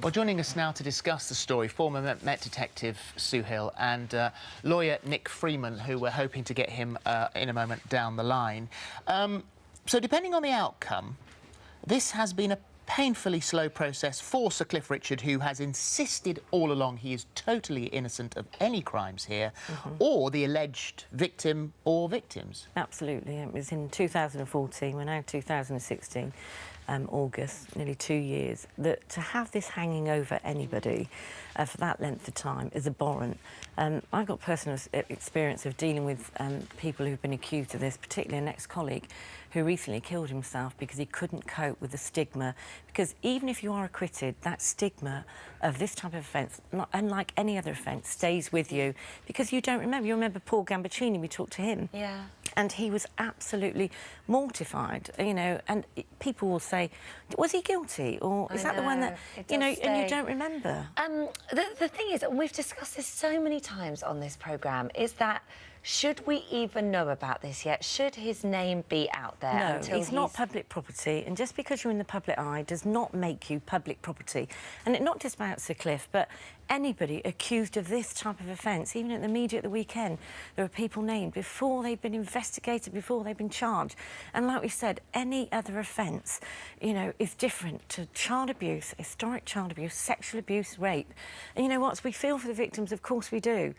Well, joining us now to discuss the story, former Met Detective Sue Hill and lawyer Nick Freeman, who we're hoping to get him in a moment down the line. So depending on the outcome, this has been a painfully slow process for Sir Cliff Richard, who has insisted all along he is totally innocent of any crimes here, or the alleged victim or victims. Absolutely. It was in 2014, we're now 2016, August, nearly 2 years, that to have this hanging over anybody for that length of time is abhorrent. I've got personal experience of dealing with people who've been accused of this, particularly an ex-colleague who recently killed himself because he couldn't cope with the stigma. Because even if you are acquitted, that stigma of this type of offence, unlike any other offence, stays with you because you don't remember. You remember Paul Gambaccini, we talked to him. Yeah. And he was absolutely mortified, you know, and people will say, was he guilty? Or is that the one that, you know, and you don't remember? The thing is, and we've discussed this so many times on this programme, is that should we even know about this yet? Should his name be out there? No, until he's not public property, and just because you're in the public eye does not make you public property. And it's not just about Sir Cliff, but anybody accused of this type of offence, even at the media at the weekend, there are people named before they've been investigated, before they've been charged. And like we said, any other offence, you know, is different to child abuse, historic child abuse, sexual abuse, rape. And you know what? We feel for the victims, of course we do.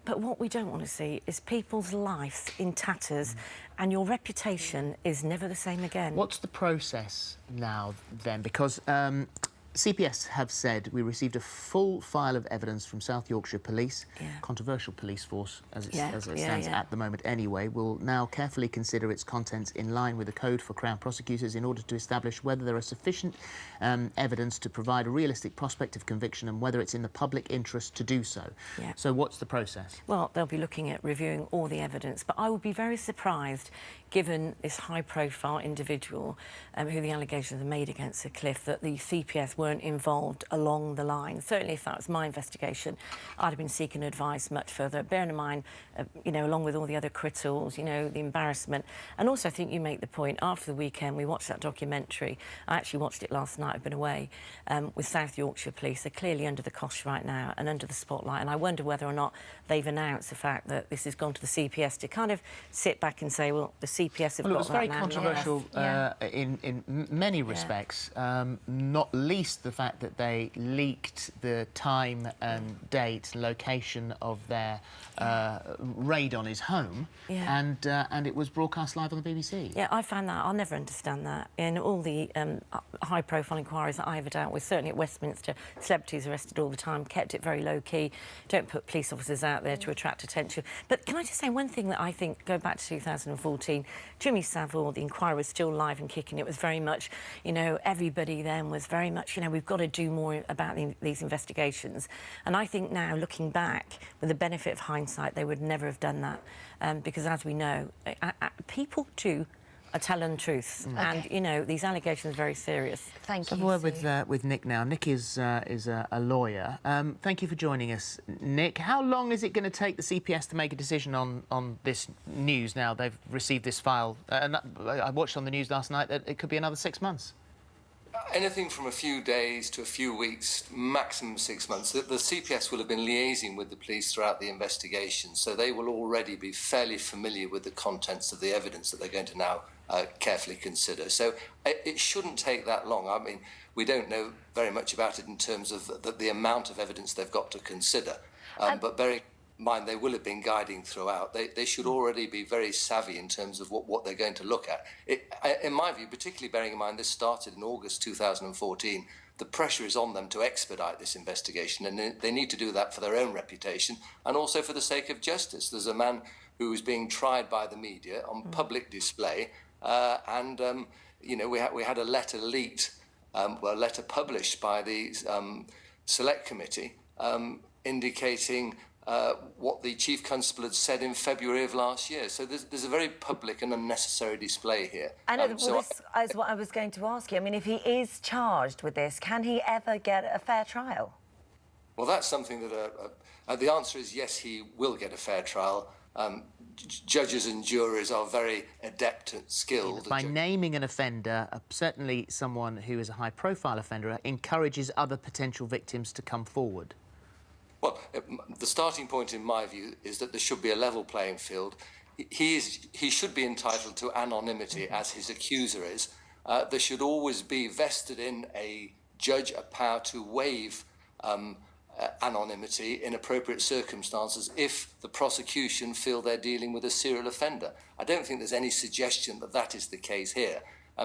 But what we don't want to see is people's lives in tatters, and your reputation is never the same again. What's the process now, then? Because CPS have said we received a full file of evidence from South Yorkshire Police, controversial police force as it stands at the moment anyway, will now carefully consider its contents in line with the code for Crown prosecutors in order to establish whether there are sufficient evidence to provide a realistic prospect of conviction and whether it's in the public interest to do so. So what's the process? Well, they'll be looking at reviewing all the evidence, but I would be very surprised, given this high-profile individual who the allegations are made against Sir Cliff, that the CPS weren't involved along the line. Certainly, if that was my investigation, I'd have been seeking advice much further. Bearing in mind, you know, along with all the other crittals, you know, the embarrassment. And also, I think you make the point, after the weekend, we watched that documentary. I actually watched it last night, I've been away, with South Yorkshire Police. They're clearly under the cosh right now and under the spotlight. And I wonder whether or not they've announced the fact that this has gone to the CPS to kind of sit back and say, well, the CPS have got that now. Well, it was very controversial in many respects, not least the fact that they leaked the time and date, location of their raid on his home, and it was broadcast live on the BBC. Yeah, I found that. I'll never understand that. In all the high-profile inquiries that I ever dealt with, certainly at Westminster, celebrities arrested all the time, kept it very low-key, don't put police officers out there to attract attention. But can I just say one thing that I think, go back to 2014, Jimmy Savile, the inquiry was still live and kicking. It was very much, you know, everybody then was very much, you know, we've got to do more about these investigations. And I think now, looking back, with the benefit of hindsight, they would never have done that. Because as we know, people do tell untruths, and you know these allegations are very serious. Thank you. Have a word with Nick now. Nick is a lawyer. Thank you for joining us, Nick. How long is it going to take the CPS to make a decision on this news? Now they've received this file, and I watched on the news last night that it could be another 6 months. Anything from a few days to a few weeks, maximum 6 months. The CPS will have been liaising with the police throughout the investigation, so they will already be fairly familiar with the contents of the evidence that they're going to now carefully consider. So it shouldn't take that long. I mean, we don't know very much about it in terms of the amount of evidence they've got to consider, but bearing in mind they will have been guiding throughout. They should already be very savvy in terms of what they're going to look at. In my view, particularly bearing in mind this started in August 2014, the pressure is on them to expedite this investigation, and they need to do that for their own reputation and also for the sake of justice. There's a man who was being tried by the media on public display, and you know, we had a letter leaked, a letter published by the Select Committee indicating what the Chief Constable had said in February of last year. So there's a very public and unnecessary display here. And this is what I was going to ask you. I mean, if he is charged with this, can he ever get a fair trial? Well, that's something that the answer is yes, he will get a fair trial. judges and juries are very adept and skilled. By naming an offender, certainly someone who is a high-profile offender, encourages other potential victims to come forward. Well, the starting point, in my view, is that there should be a level playing field. He should be entitled to anonymity, as his accuser is. There should always be vested in a judge a power to waive anonymity in appropriate circumstances if the prosecution feel they're dealing with a serial offender. I don't think there's any suggestion that that is the case here.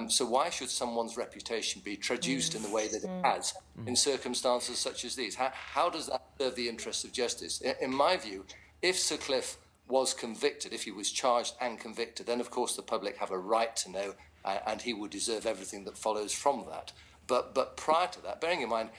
So why should someone's reputation be traduced in the way that it has in circumstances such as these? How does that serve the interests of justice? In my view, if Sir Cliff was convicted, if he was charged and convicted, then of course the public have a right to know, and he would deserve everything that follows from that. But prior to that, bearing in mind,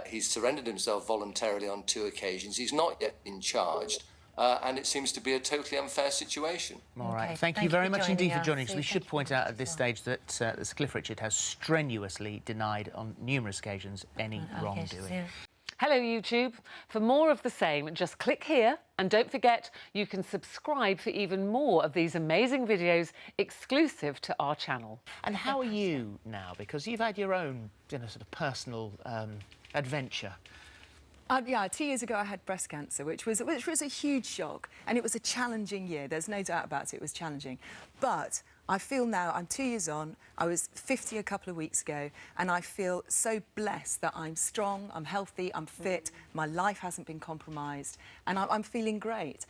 he's surrendered himself voluntarily on 2 occasions. He's not yet been charged, and it seems to be a totally unfair situation. All right. Thank you very much indeed for joining us. We should point out at this stage that Sir Cliff Richard has strenuously denied on numerous occasions any wrongdoing. Yeah. Hello, YouTube. For more of the same, just click here. And don't forget, you can subscribe for even more of these amazing videos exclusive to our channel. And how are you now? Because you've had your own, sort of personal adventure. Yeah, 2 years ago I had breast cancer, which was a huge shock, and it was a challenging year. There's no doubt about it. It was challenging, but I feel now I'm 2 years on. I was 50 a couple of weeks ago, and I feel so blessed that I'm strong, I'm healthy, I'm fit. My life hasn't been compromised, and I'm feeling great.